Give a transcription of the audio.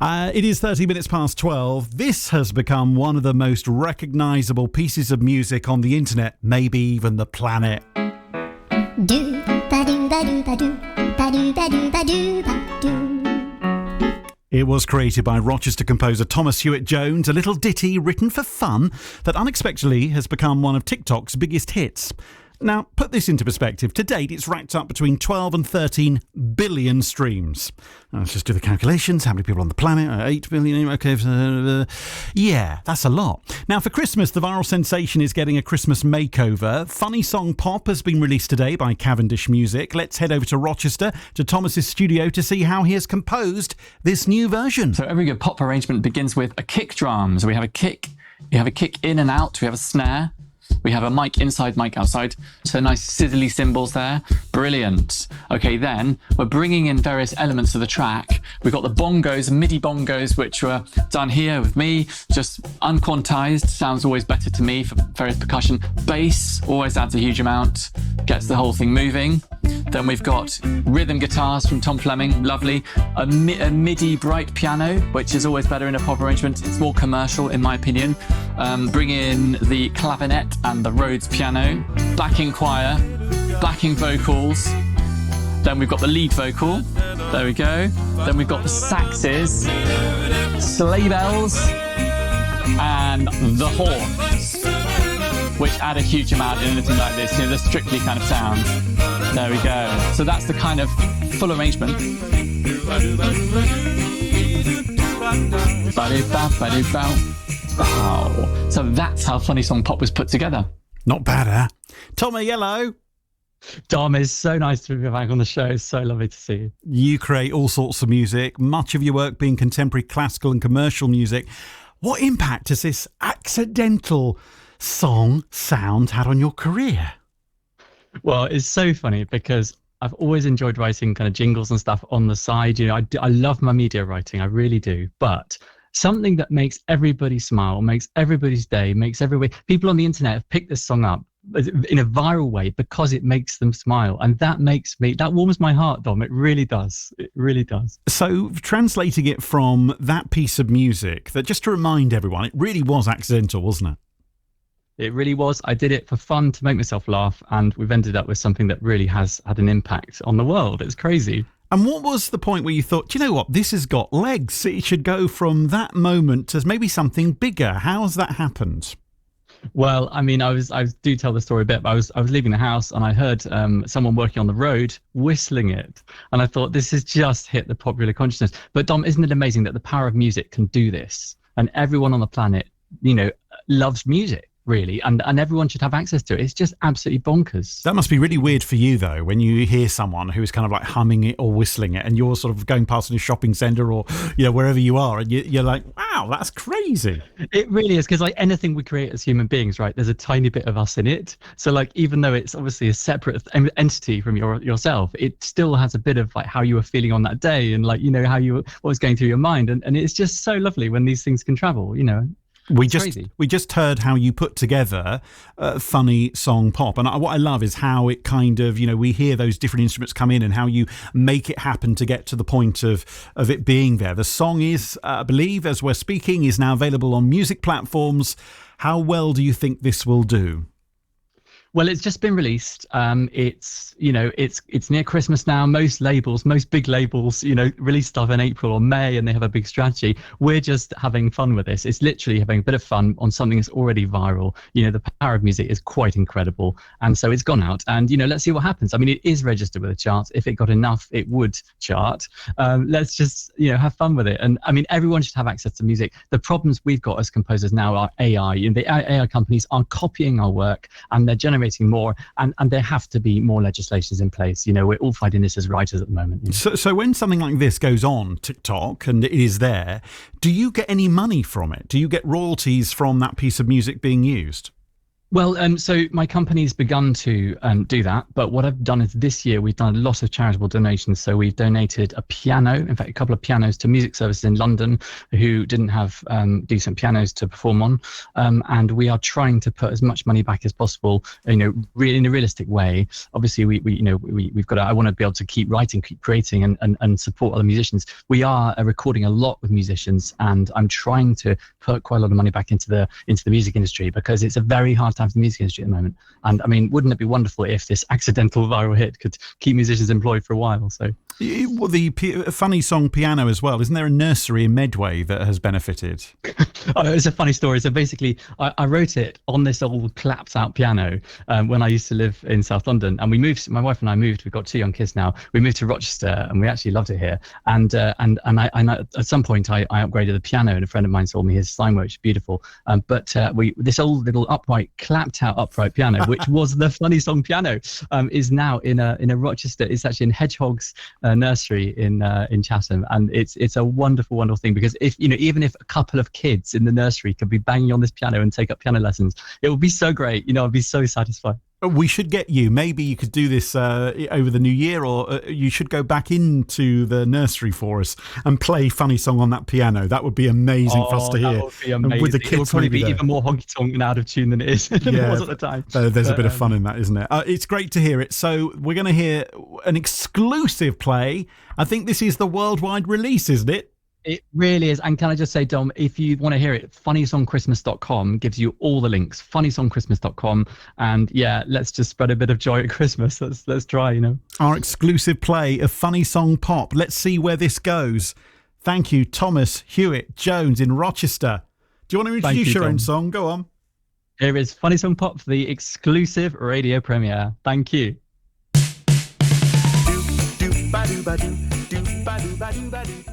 It is 30 minutes past 12. This has become one of the most recognisable pieces of music on the internet, maybe even the planet. It was created by Rochester composer Thomas Hewitt Jones, a little ditty written for fun that unexpectedly has become one of TikTok's biggest hits. Now, put this into perspective. To date, it's racked up between 12 and 13 billion streams. Now, let's just do the calculations. How many people on the planet? 8 billion. Okay. Yeah, that's a lot. Now, for Christmas, the viral sensation is getting a Christmas makeover. Funny Song Pop has been released today by Cavendish Music. Let's head over to Rochester, to Thomas's studio, to see how he has composed this new version. So every good pop arrangement begins with a kick drum. So we have a kick, you have a kick in and out, we have a snare. We have a mic inside, mic outside. So nice sizzly cymbals there. Brilliant. Okay, then we're bringing in various elements of the track. We've got the bongos, MIDI bongos, which were done here with me, just unquantized. Sounds always better to me for various percussion. Bass always adds a huge amount, gets the whole thing moving. Then we've got rhythm guitars from Tom Fleming, lovely. A MIDI bright piano, which is always better in a pop arrangement. It's more commercial, in my opinion. Bring in the clavinet and the Rhodes piano, backing choir, backing vocals. Then we've got the lead vocal. There we go. Then we've got the saxes, sleigh bells, and the horns, which add a huge amount in anything like this, the Strictly kind of sound. There we go. So that's the kind of full arrangement. Wow. So that's how Funny Song Pop was put together. Not bad, huh? Tom Yellow. Dom, it's so nice to be back on the show. It's so lovely to see you. You create all sorts of music, much of your work being contemporary classical and commercial music. What impact has this accidental song sound had on your career? Well, it's so funny because I've always enjoyed writing kind of jingles and stuff on the side. I love my media writing, I really do. But something that makes everybody smile, makes everybody's day, people on the internet have picked this song up in a viral way because it makes them smile. And that warms my heart, Dom. It really does. It really does. So translating it from that piece of music, that just to remind everyone, it really was accidental, wasn't it? It really was. I did it for fun to make myself laugh, and we've ended up with something that really has had an impact on the world. It's crazy. And what was the point where you thought, do you know what, this has got legs? It should go from that moment to maybe something bigger. How has that happened? Well, I mean, I do tell the story a bit, but I was leaving the house and I heard someone working on the road whistling it. And I thought, this has just hit the popular consciousness. But Dom, isn't it amazing that the power of music can do this? And everyone on the planet, loves music. Really, and everyone should have access to it. It's just absolutely bonkers. That must be really weird for you, though, when you hear someone who is kind of like humming it or whistling it, and you're sort of going past in a shopping centre or wherever you are, and you're like, wow, that's crazy. It really is, because like anything we create as human beings, right, there's a tiny bit of us in it. So like, even though it's obviously a separate entity from yourself, it still has a bit of like how you were feeling on that day, and like what was going through your mind, and it's just so lovely when these things can travel. We just heard how you put together Funny Song Pop, and what I love is how it kind of, we hear those different instruments come in and how you make it happen to get to the point of it being there. The song is, I believe, as we're speaking, is now available on music platforms. How well do you think this will do? Well, it's just been released. It's near Christmas now. Most big labels, release stuff in April or May, and they have a big strategy. We're just having fun with this. It's literally having a bit of fun on something that's already viral. The power of music is quite incredible. And so it's gone out, and, let's see what happens. I mean, it is registered with the charts. If it got enough, it would chart. Let's just, have fun with it. And I mean, everyone should have access to music. The problems we've got as composers now are AI. The AI companies are copying our work, and they're generating more, and there have to be more legislations in place. We're all fighting this as writers at the moment. So when something like this goes on TikTok and it is there, do you get any money from it? Do you get royalties from that piece of music being used? Well, so my company's begun to do that, but what I've done is this year we've done a lot of charitable donations. So we've donated a piano, in fact, a couple of pianos to music services in London who didn't have decent pianos to perform on, and we are trying to put as much money back as possible, in a realistic way. Obviously, we've got. I want to be able to keep writing, keep creating, and support other musicians. We are recording a lot with musicians, and I'm trying to put quite a lot of money back into the music industry because it's a very hard time for the music industry at the moment. And I mean, wouldn't it be wonderful if this accidental viral hit could keep musicians employed for a while? So well, the funny song piano as well. Isn't there a nursery in Medway that has benefited? Oh, it's a funny story. So basically, I wrote it on this old collapsed out piano when I used to live in South London, and we moved. My wife and I moved. We've got 2 young kids now. We moved to Rochester, and we actually loved it here. And I at some point I upgraded the piano, and a friend of mine sold me his Steinway, which is beautiful. But this old little clapped out upright piano, which was the funny song piano, is now in a Rochester. It's actually in Hedgehog's nursery in Chatham, and it's a wonderful, wonderful thing because even if a couple of kids in the nursery could be banging on this piano and take up piano lessons, it would be so great. I'd be so satisfied. We should get you. Maybe you could do this over the new year, or you should go back into the nursery for us and play Funny Song on that piano. That would be amazing for us to hear. That would be amazing. With the kids, it would probably be even more honky tonk and out of tune than it is than it was at the time. There's a bit of fun in that, isn't it? It's great to hear it. So we're going to hear an exclusive play. I think this is the worldwide release, isn't it? It really is. And can I just say, Dom, if you want to hear it, funnysongchristmas.com gives you all the links. funnysongchristmas.com. And yeah, let's just spread a bit of joy at Christmas. Let's try, Our exclusive play of Funny Song Pop. Let's see where this goes. Thank you, Thomas Hewitt Jones in Rochester. Do you want to introduce your own song? Go on. Here is Funny Song Pop for the exclusive radio premiere. Thank you. Do, ba, do, ba, do, ba, do, ba, do, ba, do.